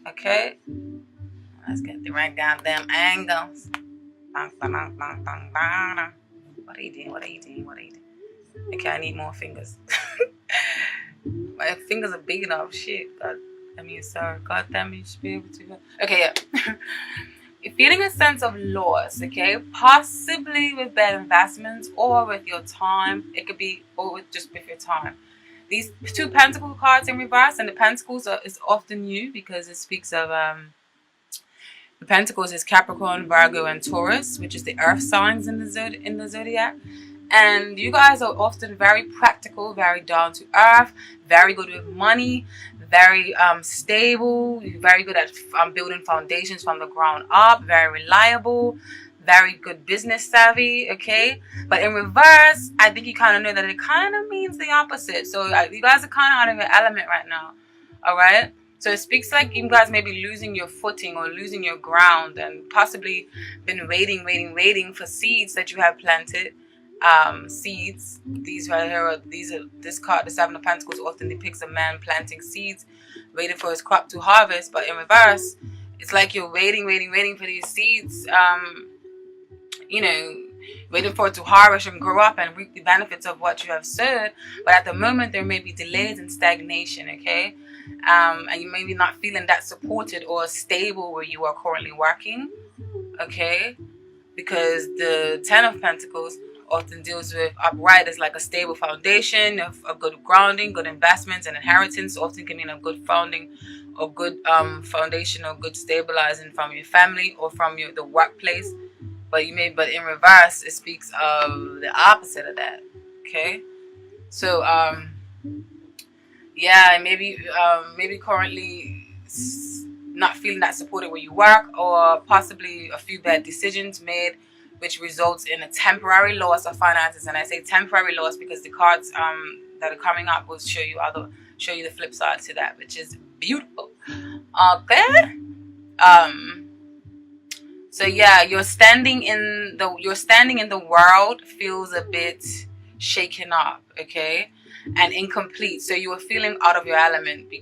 Okay, let's get the right goddamn angles. What are you doing? What are you doing? What are you doing? Okay, I need more fingers. My fingers are big enough. Shit. God, I mean, sorry. God damn it, you should be able to. Okay, yeah. You're feeling a sense of loss, okay? Possibly with bad investments or with your time. It could be, or just with your time. These two pentacle cards in reverse, and the pentacles is often new because it speaks of the pentacles is Capricorn, Virgo, and Taurus, which is the earth signs in the zodiac. And you guys are often very practical, very down to earth, very good with money, very stable, very good at building foundations from the ground up, very reliable, very good business savvy, okay? But in reverse, I think you kind of know that it kind of means the opposite. So you guys are kind of out of your element right now, all right? So it speaks like you guys may be losing your footing or losing your ground and possibly been waiting for seeds that you have planted. Seeds. These right here are this card, the Seven of Pentacles, often depicts a man planting seeds, waiting for his crop to harvest. But in reverse, it's like you're waiting for these seeds. You know, waiting for it to harvest and grow up and reap the benefits of what you have sowed. But at the moment, there may be delays and stagnation. Okay. And you may be not feeling that supported or stable where you are currently working, okay? Because the Ten of Pentacles often deals with upright as like a stable foundation of a good grounding, good investments, and inheritance. Often can mean a good founding or good foundation or good stabilizing from your family or from the workplace. But in reverse, it speaks of the opposite of that, okay? So yeah, maybe currently not feeling that supported where you work, or possibly a few bad decisions made, which results in a temporary loss of finances. And I say temporary loss because the cards that are coming up will show you the flip side to that, which is beautiful. Okay. So yeah, you're standing in the world feels a bit shaken up, okay, and incomplete. So you are feeling out of your element,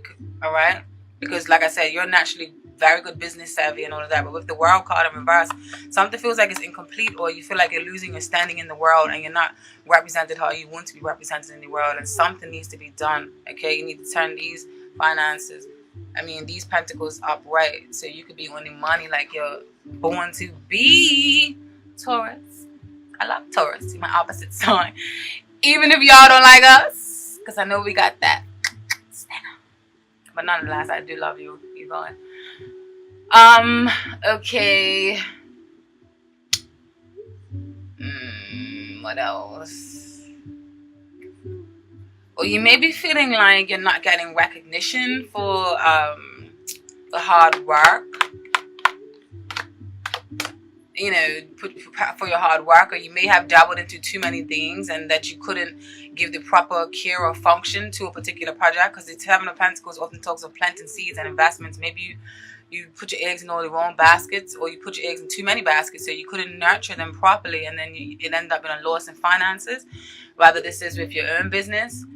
all right? Because like I said, you're naturally very good business savvy and all of that. But with the world card in reverse, something feels like it's incomplete, or you feel like you're losing your standing in the world and you're not represented how you want to be represented in the world, and something needs to be done, okay? You need to turn these finances, these pentacles upright, so you could be earning money like you're born to be. Taurus. I love Taurus. You're my opposite sign. Even if y'all don't like us, because I know we got that. But nonetheless, I do love you. Keep going. Okay. What else? Or you may be feeling like you're not getting recognition for the hard work. For your hard work, or you may have dabbled into too many things and that you couldn't give the proper care or function to a particular project, because the Seven of Pentacles often talks of planting seeds and investments. Maybe you put your eggs in all the wrong baskets, or you put your eggs in too many baskets, so you couldn't nurture them properly, and then it ended up in a loss in finances. Whether this is with your own business,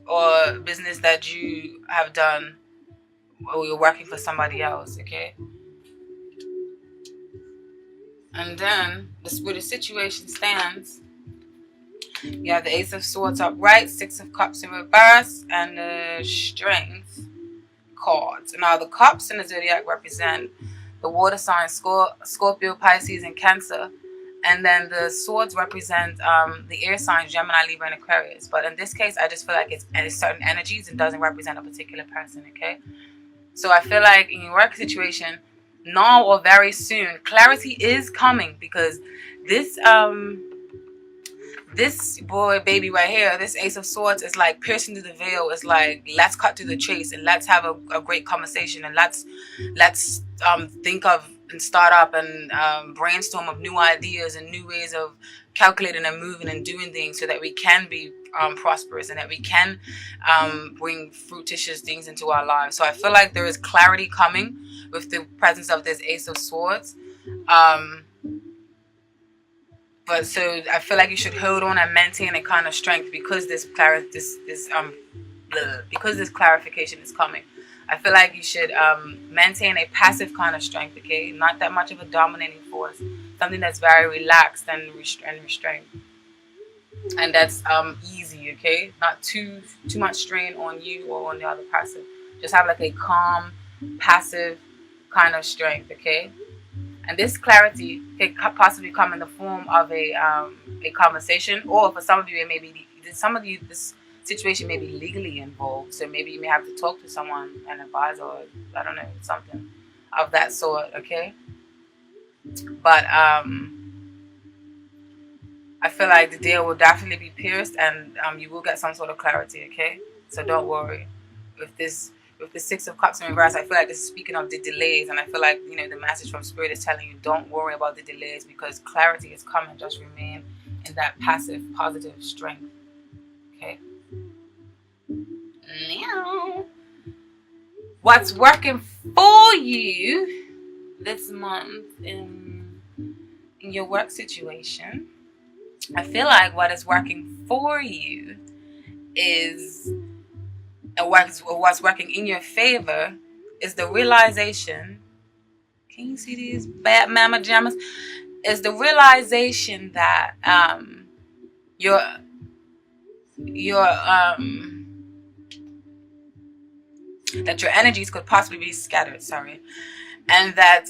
or business that you have done, or you're working for somebody else, okay? And then, where the situation stands, you have the Ace of Swords upright, Six of Cups in reverse, and the Strength cards. Now, the Cups in the Zodiac represent the water signs, Scorpio, Pisces, and Cancer. And then the Swords represent the air signs, Gemini, Libra, and Aquarius. But in this case, I just feel like it's certain energies and doesn't represent a particular person, okay? So I feel like in your work situation, now or very soon, clarity is coming, because this boy baby right here, this Ace of Swords, is like piercing through the veil. It's like, let's cut to the chase and let's have a great conversation, and let's think of and start up and brainstorm of new ideas and new ways of calculating and moving and doing things, so that we can be prosperous and that we can bring fruititious things into our lives. So I feel like there is clarity coming with the presence of this Ace of Swords. But so I feel like you should hold on and maintain a kind of strength, because this clarification is coming. I feel like you should maintain a passive kind of strength, okay? Not that much of a dominating force. Something that's very relaxed and restrained. And that's easy, okay? Not too much strain on you or on the other person. Just have like a calm, passive kind of strength, okay? And this clarity can possibly come in the form of a conversation, or for some of you, it may be this situation may be legally involved. So maybe you may have to talk to someone, an advisor, or I don't know, something of that sort, okay? But I feel like the deal will definitely be pierced, and you will get some sort of clarity, okay? So don't worry. With the Six of Cups in reverse, I feel like this is speaking of the delays, and I feel like, the message from Spirit is telling you, don't worry about the delays, because clarity is coming. Just remain in that passive, positive strength, okay? Now, what's working for you this month in your work situation? I feel like what is working for you is, and what's working in your favor is the realization. Can you see these bad mama jammas? Is the realization that your that your energies could possibly be scattered. Sorry, and that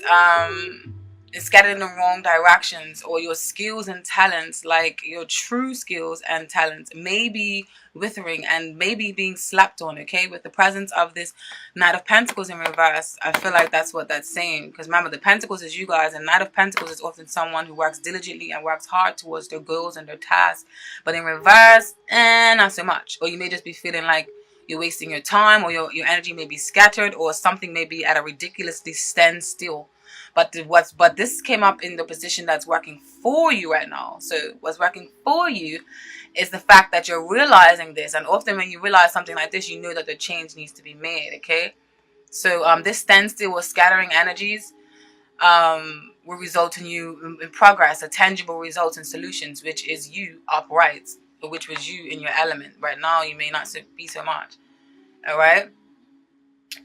it's scattered in the wrong directions, or your skills and talents, like your true skills and talents, may be withering and maybe being slapped on, okay? With the presence of this Knight of Pentacles in reverse, I feel like that's what that's saying. Because remember, the Pentacles is you guys, and Knight of Pentacles is often someone who works diligently and works hard towards their goals and their tasks. But in reverse, not so much. Or you may just be feeling like you're wasting your time, or your energy may be scattered, or something may be at a ridiculously standstill. But this came up in the position that's working for you right now. So what's working for you is the fact that you're realizing this. And often when you realize something like this, you know that the change needs to be made, okay? So this standstill or scattering energies will result in you in progress, a tangible result in solutions, which is you upright, or which was you in your element. Right now, you may not be so much, all right?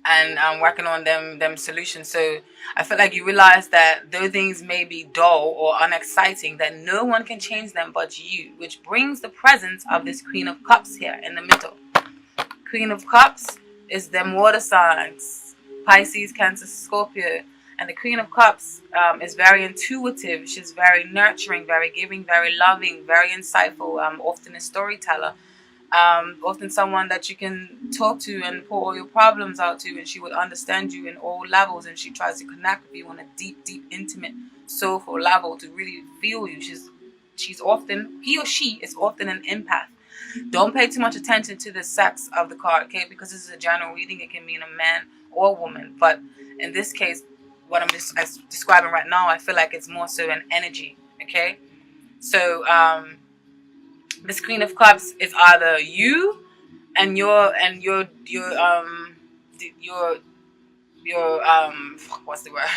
And I'm working on them solutions. So I feel like you realize that though things may be dull or unexciting, that no one can change them but you, which brings the presence of this Queen of Cups here in the middle. Queen of Cups is them water signs, Pisces, Cancer, Scorpio. And the Queen of Cups is very intuitive. She's very nurturing, very giving, very loving, very insightful, often a storyteller. Often someone that you can talk to and pour all your problems out to, and she would understand you in all levels, and she tries to connect with you on a deep, intimate, soulful level to really feel you. She's often, he or she is often an empath. Don't pay too much attention to the sex of the card, okay? Because this is a general reading. It can mean a man or a woman. But in this case, what I'm describing right now, I feel like it's more so an energy, okay? So, this Queen of Cups is either you and your what's the word?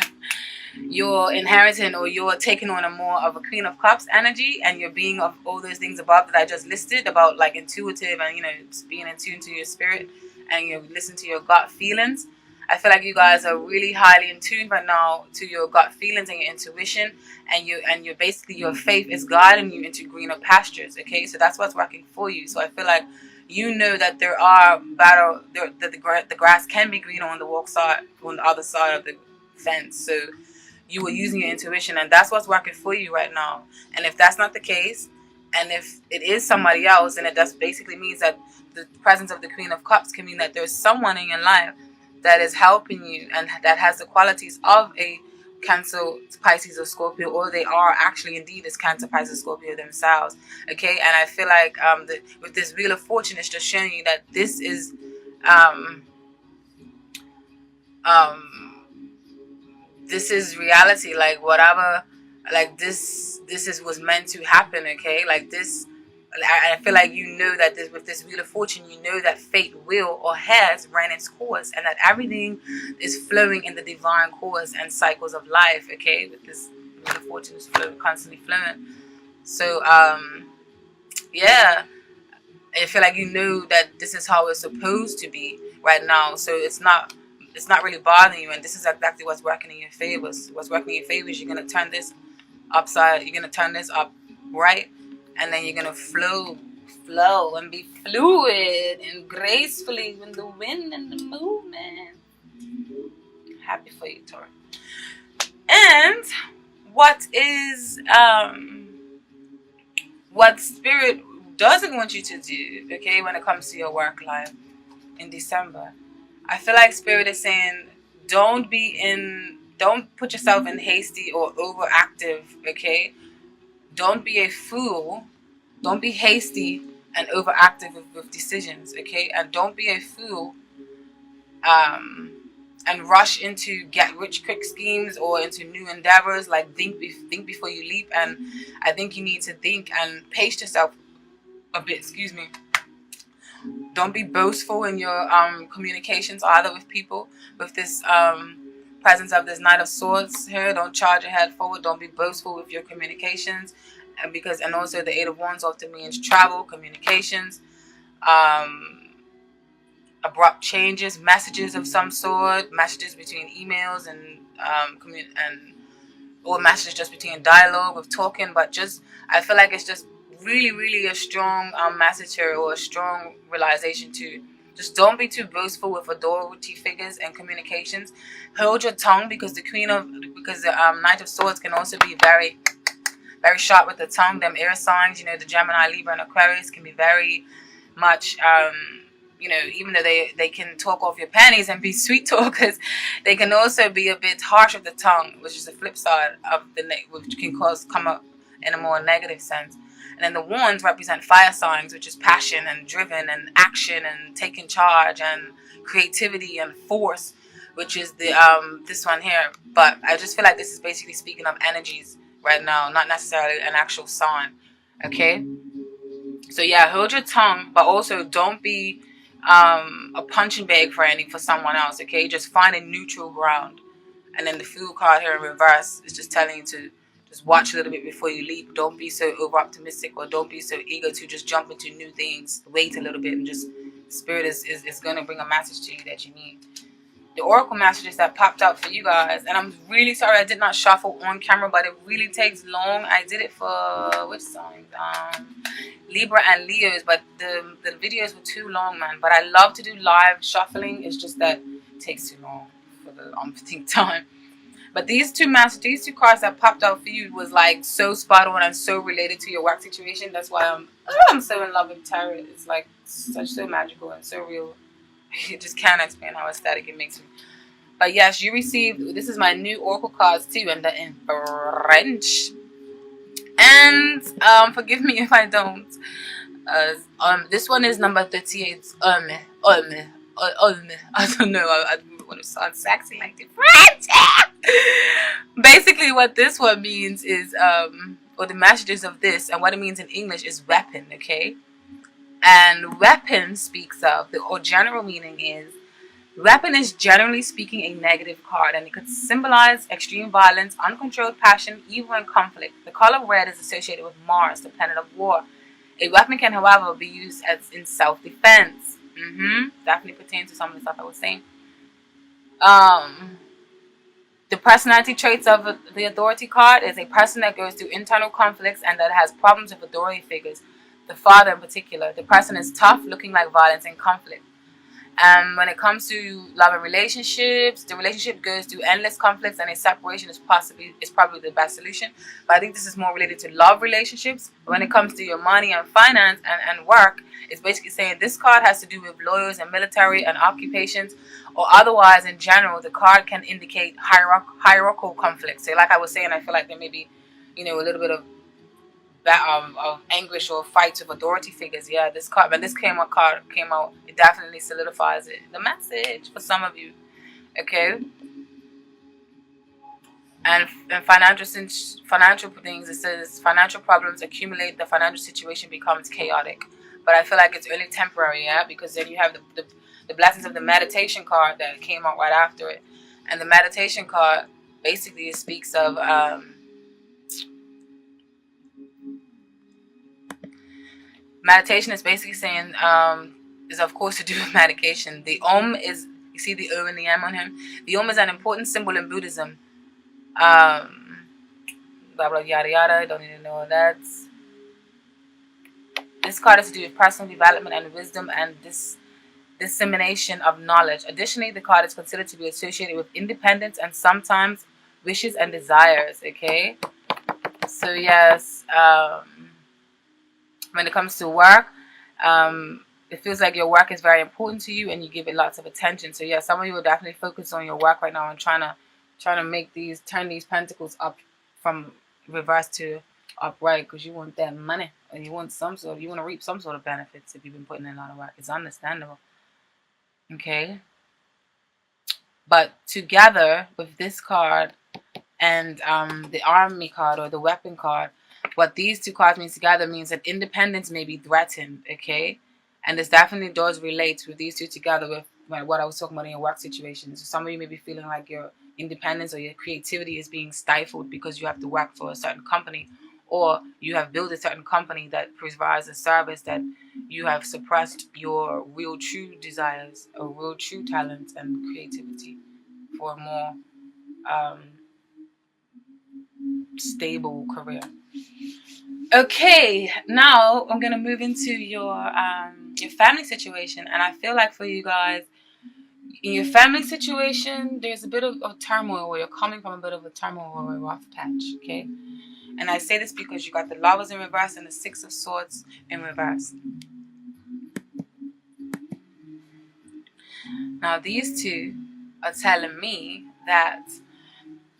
You're inheriting, or you're taking on a more of a Queen of Cups energy, and you're being of all those things above that I just listed about, like intuitive and being in tune to your spirit, and you listen to your gut feelings. I feel like you guys are really highly in tune right now to your gut feelings and your intuition, and you're basically, your faith is guiding you into greener pastures. Okay, so that's what's working for you. So I feel like that there are that the grass can be greener on the on the other side of the fence. So you were using your intuition, and that's what's working for you right now. And if that's not the case, and if it is somebody else, then it just basically means that the presence of the Queen of Cups can mean that there's someone in your life that is helping you, and that has the qualities of a Cancer, Pisces, or Scorpio, or they are actually indeed as Cancer, Pisces, Scorpio themselves. Okay, and I feel like with this Wheel of Fortune, it's just showing you that this is this is reality. Like whatever, like this was meant to happen. Okay, like this. I feel like that with this Wheel of Fortune, that fate will or has ran its course, and that everything is flowing in the divine course and cycles of life. Okay, with this Wheel of Fortune is constantly flowing. So yeah, I feel like that this is how it's supposed to be right now. So it's not it's not really bothering you, and this is exactly what's working in your favor. What's working in your favor is you're going to turn this upside, you're going to turn this up right, and then you're going to flow and be fluid and gracefully with the wind and the movement. Happy for you, Taurus. And what spirit doesn't want you to do, okay, when it comes to your work life in December, I feel like spirit is saying don't put yourself in hasty or overactive, okay? Don't be a fool. Don't be hasty and overactive with decisions, okay? And don't be a fool and rush into get rich quick schemes or into new endeavors. Like think before you leap. And I think you need to think and pace yourself a bit. Excuse me. Don't be boastful in your communications either with people. With this presence of this Knight of Swords here, don't charge your head forward. Don't be boastful with your communications, and also the Eight of Wands often means travel, communications, abrupt changes, messages of some sort, messages between emails and or messages just between dialogue with talking. But just I feel like it's just really a strong message here, or a strong realization to just don't be too boastful with authority figures and communications. Hold your tongue, because the Knight of Swords can also be very sharp with the tongue. Them air signs, the Gemini, Libra, and Aquarius can be very much even though they can talk off your panties and be sweet talkers, they can also be a bit harsh with the tongue, which is the flip side of which can come up in a more negative sense. And then the wands represent fire signs, which is passion and driven and action and taking charge and creativity and force, which is the this one here. But I just feel like this is basically speaking of energies right now, not necessarily an actual sign. Okay? So yeah, hold your tongue, but also don't be a punching bag for someone else, okay? Just find a neutral ground. And then the Fool card here in reverse is just telling you to just watch a little bit before you leap. Don't be so over optimistic, or don't be so eager to just jump into new things. Wait a little bit, and just spirit is going to bring a message to you that you need. The oracle messages that popped out for you guys, and I'm really sorry I did not shuffle on camera, but it really takes long. I did it for which signs? Libra and Leos, but the videos were too long, man. But I love to do live shuffling. It's just that it takes too long for the umpteenth time. But these two cards that popped out for you was like so spot on and so related to your work situation. That's why I'm so in love with tarot. It's like so magical and so real. You just can't explain how ecstatic it makes me. But yes, you received, this is my new oracle cards too, and they're in French. And forgive me if I don't. This one is number 38. I don't know. I don't want to sound sexy like the French. Basically, what this one means is, or the messages of this, and what it means in English is weapon. Okay. And weapon speaks of, or general meaning is, weapon is generally speaking a negative card, and it could symbolize extreme violence, uncontrolled passion, evil, and conflict. The color red is associated with Mars, the planet of war. A weapon can, however, be used as in self-defense. Definitely pertains to some of the stuff I was saying. The personality traits of the authority card is a person that goes through internal conflicts and that has problems with authority figures. The father in particular. The person is tough, looking like violence and conflict. And when it comes to love and relationships, the relationship goes through endless conflicts, and a separation is probably the best solution. But I think this is more related to love relationships. When it comes to your money and finance and work, it's basically saying this card has to do with lawyers and military and occupations, or otherwise in general, the card can indicate hierarchical conflicts. So like I was saying, I feel like there may be, a little bit of anguish or fights with authority figures. Yeah, this card, when this came out, it definitely solidifies it. The message for some of you, okay. And financial things, it says financial problems accumulate, the financial situation becomes chaotic. But I feel like it's only temporary, yeah, because then you have the blessings of the meditation card that came out right after it, and the meditation card basically speaks of meditation is basically saying, is of course to do with medication. The Om is You see the O and the M on him? The Om is an important symbol in Buddhism. Blah, blah, yada, yada. Don't need to know that. This card has to do with personal development and wisdom and dissemination of knowledge. Additionally, the card is considered to be associated with independence and sometimes wishes and desires, okay? So yes, when it comes to work, it feels like your work is very important to you and you give it lots of attention. So yeah, some of you will definitely focus on your work right now and trying to make turn these pentacles up from reverse to upright, because you want that money and you want you want to reap some sort of benefits if you've been putting in a lot of work. It's understandable. Okay. But together with this card and the army card or the weapon card, what these two cards mean together means that independence may be threatened, okay? And this definitely does relate with these two together with what I was talking about in your work situations. So some of you may be feeling like your independence or your creativity is being stifled because you have to work for a certain company, or you have built a certain company that provides a service that you have suppressed your real true desires or real true talent and creativity for a more stable career. Okay, now I'm gonna move into your family situation, and I feel like for you guys, in your family situation, there's a bit of turmoil, where you're coming from a bit of a turmoil or a rough patch. Okay, and I say this because you got the Lovers in reverse and the Six of Swords in reverse. Now these two are telling me that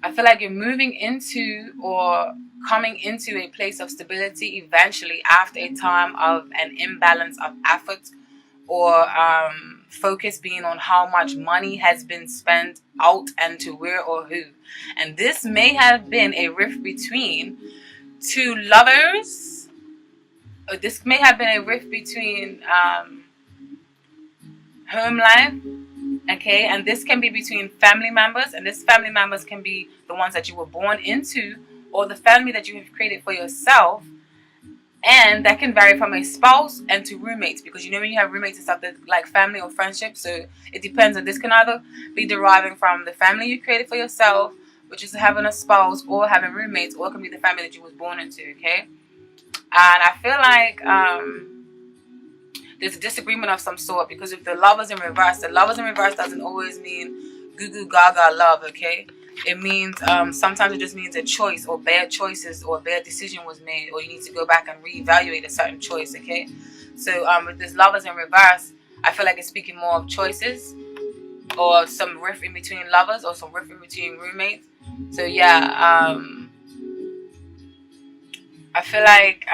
I feel like you're moving into or coming into a place of stability eventually after a time of an imbalance of effort or focus being on how much money has been spent out and to where or who. And this may have been a rift between two lovers. Or this may have been a rift between home life. Okay, and this can be between family members, and this family members can be the ones that you were born into or the family that you have created for yourself, and that can vary from a spouse and to roommates, because you know when you have roommates and stuff, that like family or friendship, so it depends. And this can either be deriving from the family you created for yourself, which is having a spouse, or having roommates, or it can be the family that you was born into. Okay, and I feel like there's a disagreement of some sort, because if the Lovers in reverse, the Lovers in reverse doesn't always mean goo goo gaga love, okay? It means sometimes it just means a choice or bad choices or a bad decision was made, or you need to go back and reevaluate a certain choice, okay? So with this Lovers in reverse, I feel like it's speaking more of choices or some rift in between lovers or some rift in between roommates. So yeah, I feel like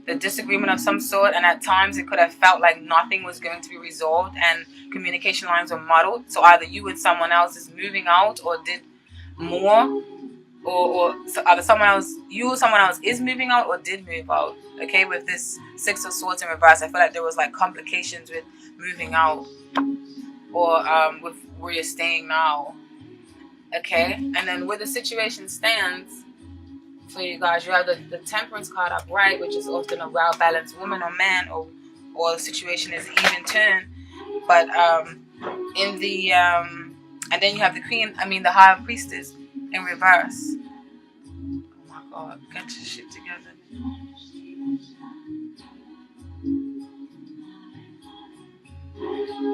the disagreement of some sort, and at times it could have felt like nothing was going to be resolved and communication lines were muddled. So either you and someone else is moving out or did more, or either you or someone else is moving out or did move out. Okay, with this Six of Swords in reverse, I feel like there was like complications with moving out or with where you're staying now. Okay, and then where the situation stands for you guys, you have the Temperance card upright, which is often a well-balanced woman or man, or the situation is even turn. But in the and then you have the High Priestess in reverse. Oh my God, get your shit together.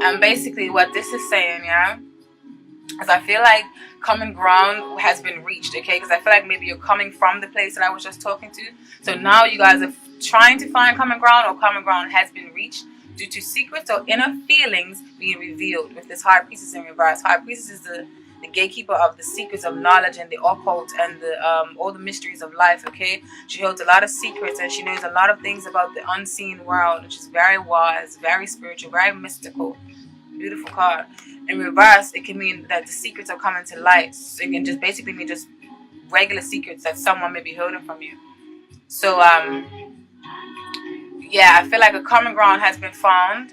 And basically what this is saying, yeah, is I feel like common ground has been reached, okay? Because I feel like maybe you're coming from the place that I was just talking to. So now you guys are trying to find common ground, or common ground has been reached due to secrets or inner feelings being revealed with this High Priestess in reverse. High Priestess is the gatekeeper of the secrets of knowledge and the occult and the all the mysteries of life, okay? She holds a lot of secrets and she knows a lot of things about the unseen world, which is very wise, very spiritual, very mystical. Beautiful card. In reverse, it can mean that the secrets are coming to light. So it can just basically mean just regular secrets that someone may be holding from you. So yeah, I feel like a common ground has been found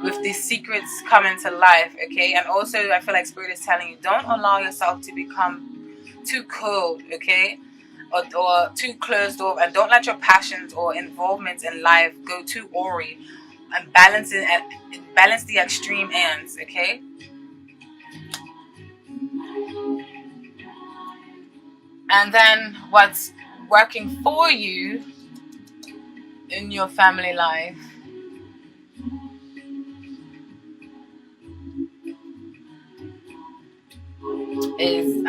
with these secrets coming to life, okay? And also I feel like Spirit is telling you, don't allow yourself to become too cold, okay? Or too closed off, and don't let your passions or involvements in life go too awry. and balance the extreme ends, okay? And then what's working for you in your family life is you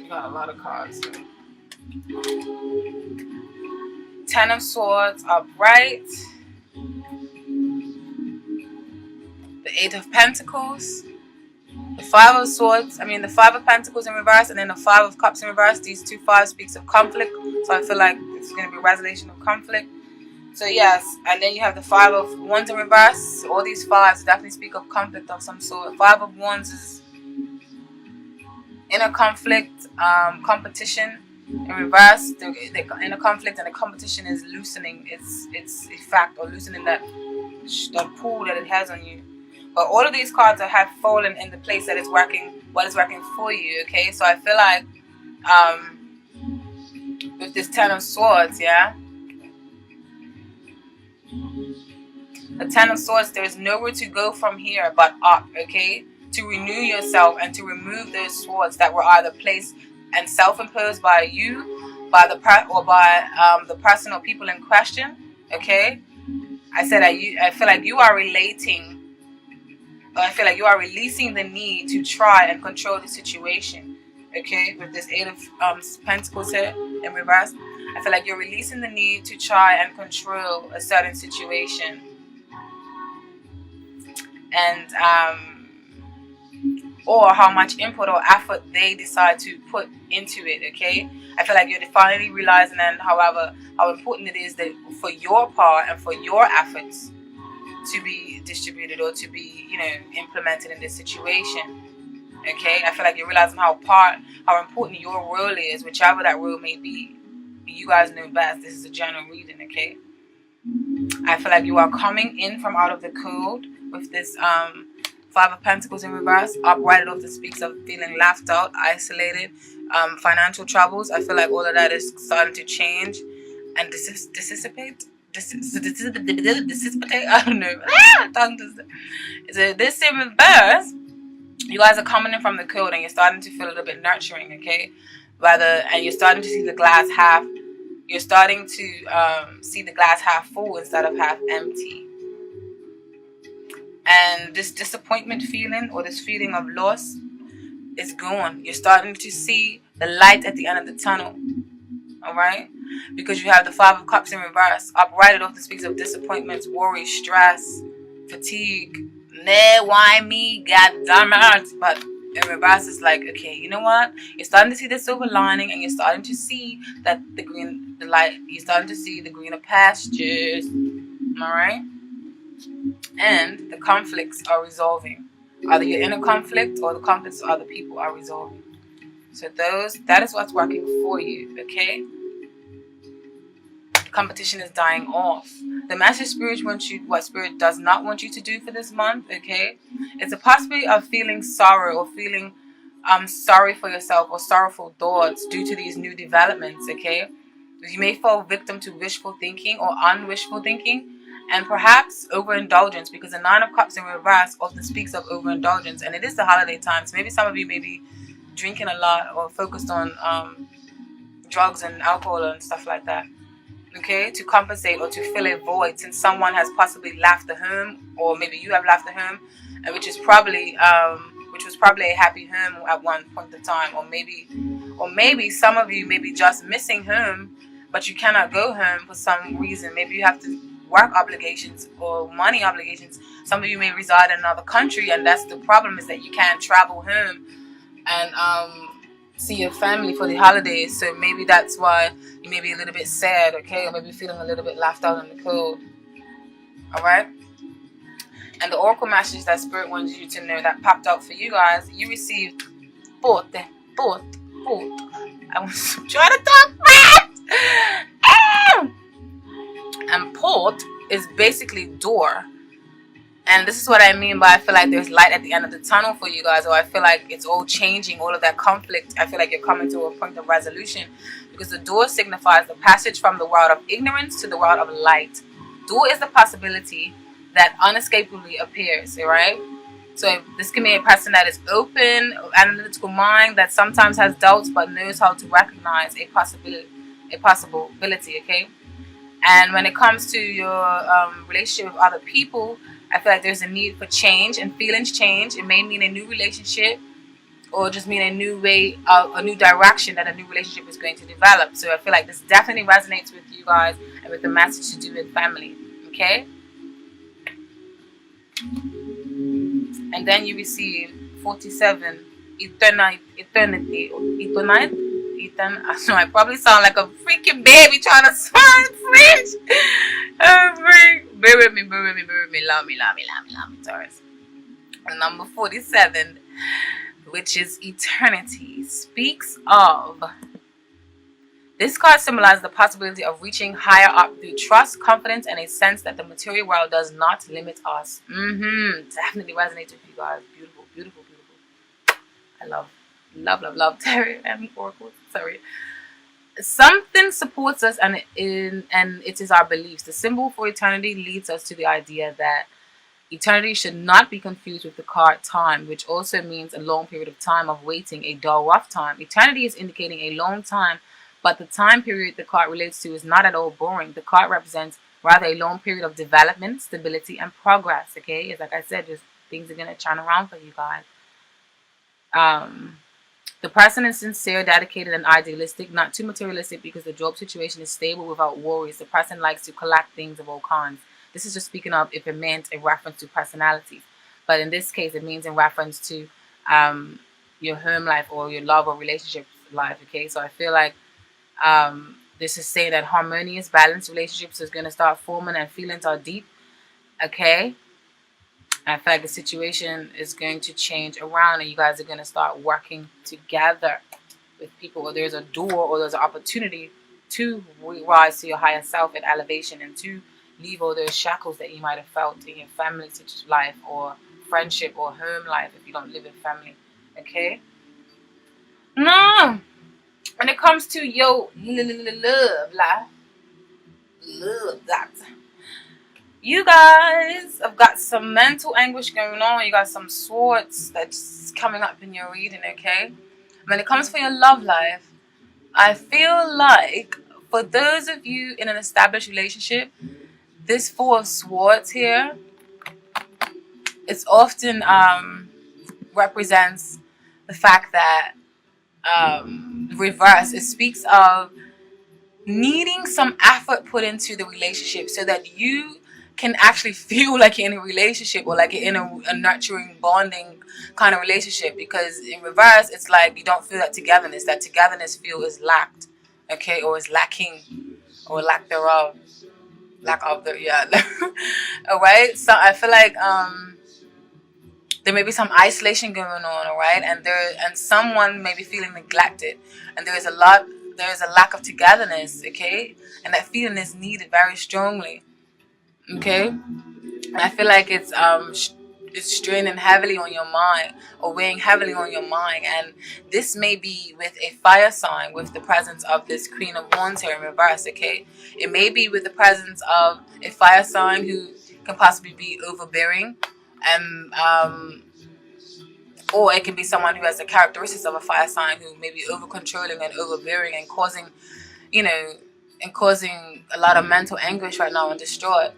got a lot of cards. Ten of Swords upright, the Eight of Pentacles, the Five of Swords, the Five of Pentacles in reverse, and then the Five of Cups in reverse. These two fives speaks of conflict, so I feel like it's going to be a resolution of conflict. So yes, and then you have the Five of Wands in reverse. All these fives definitely speak of conflict of some sort. Five of Wands is inner conflict, competition in reverse. The inner conflict and the competition is loosening its effect, or loosening that pull that it has on you. But all of these cards have fallen in the place that is working, what is working for you, okay? So I feel like with this Ten of Swords, yeah? The Ten of Swords, there is nowhere to go from here but up, okay? To renew yourself and to remove those swords that were either placed and self-imposed by you, by the the person or people in question, okay? I feel like you are relating. I feel like you are releasing the need to try and control the situation, okay? With this Eight of Pentacles here in reverse, I feel like you're releasing the need to try and control a certain situation. And or how much input or effort they decide to put into it, okay? I feel like you're finally realizing and how important it is that for your part and for your efforts to be distributed or to be, implemented in this situation, okay? I feel like you're realizing how important your role is, whichever that role may be. You guys know best. This is a general reading, okay? I feel like you are coming in from out of the cold with this Five of Pentacles in reverse, upright. Often speaks of feeling laughed out, isolated, financial troubles. I feel like all of that is starting to change and dissipate. I don't know. This in reverse, you guys are coming in from the cold and you're starting to feel a little bit nurturing, okay? And you're starting to see the glass half. You're starting to see the glass half full instead of half empty. And this disappointment feeling or this feeling of loss is gone. You're starting to see the light at the end of the tunnel. Alright? Because you have the Five of Cups in reverse. Upright, it often speaks of disappointments, worry, stress, fatigue. Nah, why me? God damn it. But in reverse, it's like, okay, you know what? You're starting to see the silver lining and you're starting to see that the light, you're starting to see the greener pastures. Alright? And the conflicts are resolving. Either your inner conflict or the conflicts of other people are resolving. So that is what's working for you, okay? The competition is dying off. The message Spirit wants you, what Spirit does not want you to do for this month, okay? It's a possibility of feeling sorrow or feeling sorry for yourself or sorrowful thoughts due to these new developments, okay? You may fall victim to wishful thinking or unwishful thinking. And perhaps overindulgence, because the Nine of Cups in reverse often speaks of overindulgence. And it is the holiday time. So maybe some of you may be drinking a lot or focused on drugs and alcohol and stuff like that. Okay? To compensate or to fill a void since someone has possibly left the home, or maybe you have left the home, which was probably a happy home at one point in time. Or maybe some of you may be just missing home, but you cannot go home for some reason. Maybe you have to work obligations or money obligations. Some of you may reside in another country, and that's the problem, is that you can't travel home and see your family for the holidays. So maybe that's why you may be a little bit sad, okay? Or maybe feeling a little bit left out in the cold. Alright? And the oracle message that Spirit wants you to know that popped out for you guys, you received both. I was trying to talk fast. And port is basically door. And this is what I mean by I feel like there's light at the end of the tunnel for you guys, or I feel like it's all changing, all of that conflict. I feel like you're coming to a point of resolution, because the door signifies the passage from the world of ignorance to the world of light. Door is the possibility that unescapably appears, all right? So this can be a person that is open, analytical mind that sometimes has doubts but knows how to recognize a possibility, okay? And when it comes to your relationship with other people, I feel like there's a need for change, and feelings change. It may mean a new relationship, or just mean a new way, a new direction that a new relationship is going to develop. So I feel like this definitely resonates with you guys and with the message to do with family, okay? And then you receive 47, eternity. I probably sound like a freaking baby trying to speak French. Bear with me, love me, Taurus. And number 47, which is eternity, speaks of. This card symbolizes the possibility of reaching higher up through trust, confidence, and a sense that the material world does not limit us. Definitely resonates with you guys. Beautiful, beautiful, beautiful. I love tarot and oracles. Sorry. Something supports us, and it is our beliefs. The symbol for eternity leads us to the idea that eternity should not be confused with the card time, which also means a long period of time of waiting, a dull, rough time. Eternity is indicating a long time, but the time period the card relates to is not at all boring. The card represents rather a long period of development, stability, and progress. Okay, it's like I said, just things are gonna turn around for you guys. The person is sincere, dedicated, and idealistic, not too materialistic because the job situation is stable without worries. The person likes to collect things of all kinds. This is just speaking of if it meant a reference to personalities. But in this case, it means in reference to your home life or your love or relationship life, okay? So I feel like this is saying that harmonious, balanced relationships is going to start forming and feelings are deep, okay? I feel like the situation is going to change around and you guys are going to start working together with people. Or there's a door or there's an opportunity to rise to your higher self and elevation and to leave all those shackles that you might have felt in your family life or friendship or home life if you don't live in family. Okay? No! When it comes to your love life, love that. You guys have got some mental anguish going on. You got some swords that's coming up in your reading, okay? When it comes for your love life, I feel like for those of you in an established relationship, this Four of Swords here, it's often represents the fact that reverse, it speaks of needing some effort put into the relationship so that you can actually feel like you're in a relationship or like you're in a nurturing, bonding kind of relationship. Because in reverse, it's like you don't feel that togetherness. That togetherness feel is lacked, okay, or is lacking, or lack thereof. All right. So I feel like there may be some isolation going on, all right, and someone may be feeling neglected, and there is a lack of togetherness, okay, and that feeling is needed very strongly, okay. And I feel like it's straining heavily on your mind or weighing heavily on your mind, and this may be with a fire sign with the presence of this Queen of Wands here in reverse, okay. It may be with the presence of a fire sign who can possibly be overbearing, and or it can be someone who has the characteristics of a fire sign who may be over controlling and overbearing and causing a lot of mental anguish right now and distraught,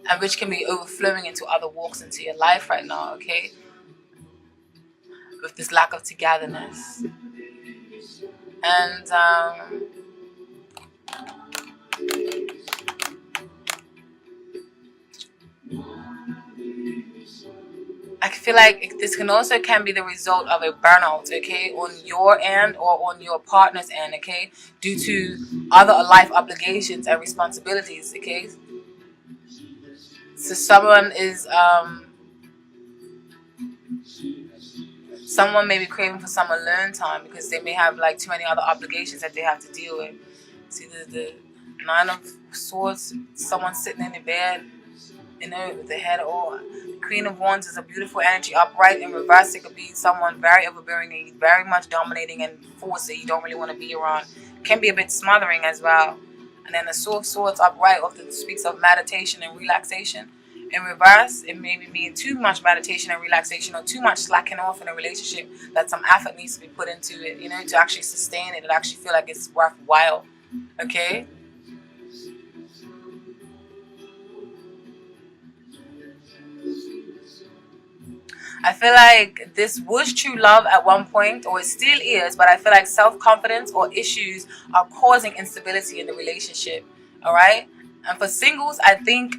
and which can be overflowing into other walks into your life right now, okay, with this lack of togetherness. And I feel like this can be the result of a burnout, okay, on your end or on your partner's end, okay, due to other life obligations and responsibilities, okay. So someone may be craving for some alone time because they may have like too many other obligations that they have to deal with. See the Nine of Swords, someone sitting in the bed, with the head or Queen of Wands is a beautiful energy. Upright in reverse, it could be someone very overbearing and very much dominating and force that you don't really want to be around. Can be a bit smothering as well. And then the Source Swords upright often speaks of meditation and relaxation. In reverse, it may mean too much meditation and relaxation, or too much slacking off in a relationship, that some effort needs to be put into it, you know, to actually sustain it and actually feel like it's worthwhile. Okay? I feel like this was true love at one point, or it still is, but I feel like self-confidence or issues are causing instability in the relationship. All right? And for singles, I think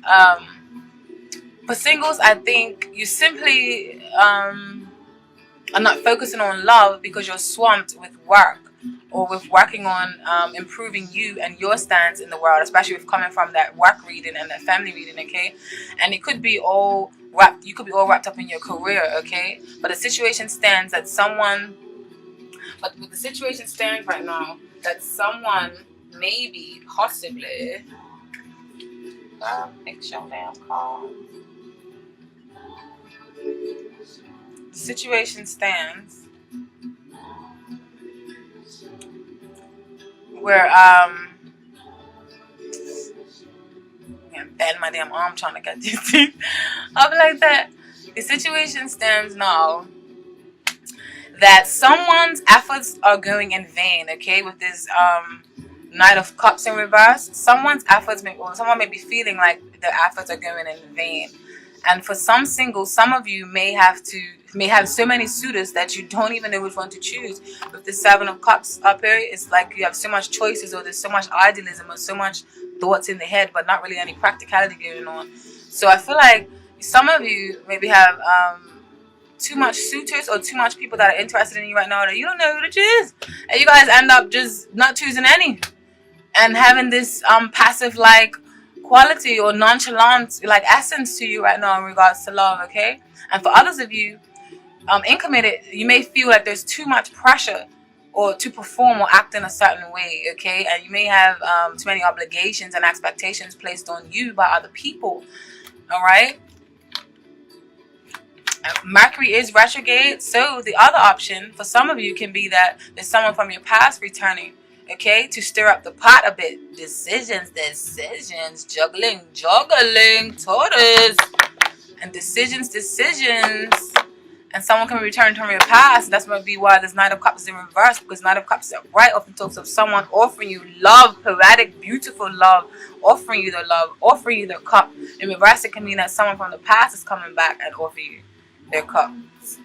you simply are not focusing on love because you're swamped with work, or with working on improving you and your stance in the world, especially with coming from that work reading and that family reading, okay? And it could be all wrapped, you could be all wrapped up in your career, okay? But the situation stands that the situation stands right now that someone maybe, possibly, fix your damn car. The situation stands where bend my damn arm trying to get these teeth up like that. The situation stands now that someone's efforts are going in vain, okay? With this Knight of Cups in reverse, someone may be feeling like their efforts are going in vain. And for some singles, some of you may have so many suitors that you don't even know which one to choose. With the Seven of Cups up here, it's like you have so much choices, or there's so much idealism, or so much thoughts in the head, but not really any practicality going on. So I feel like some of you maybe have too much suitors, or too much people that are interested in you right now that you don't know who to choose, and you guys end up just not choosing any, and having this passive like quality or nonchalant like essence to you right now in regards to love, okay? And for others of you, incommitted, you may feel like there's too much pressure or to perform or act in a certain way, okay? And you may have too many obligations and expectations placed on you by other people, all right? Mercury is retrograde, so the other option for some of you can be that there's someone from your past returning, okay, to stir up the pot a bit. Decisions, juggling, Taurus, and decisions. And someone can return from your past. That's going to be why this Knight of Cups is in reverse, because Knight of Cups right often talks of someone offering you love, poetic, beautiful love, offering you the love, offering you the cup. In reverse, it can mean that someone from the past is coming back and offering you their cups.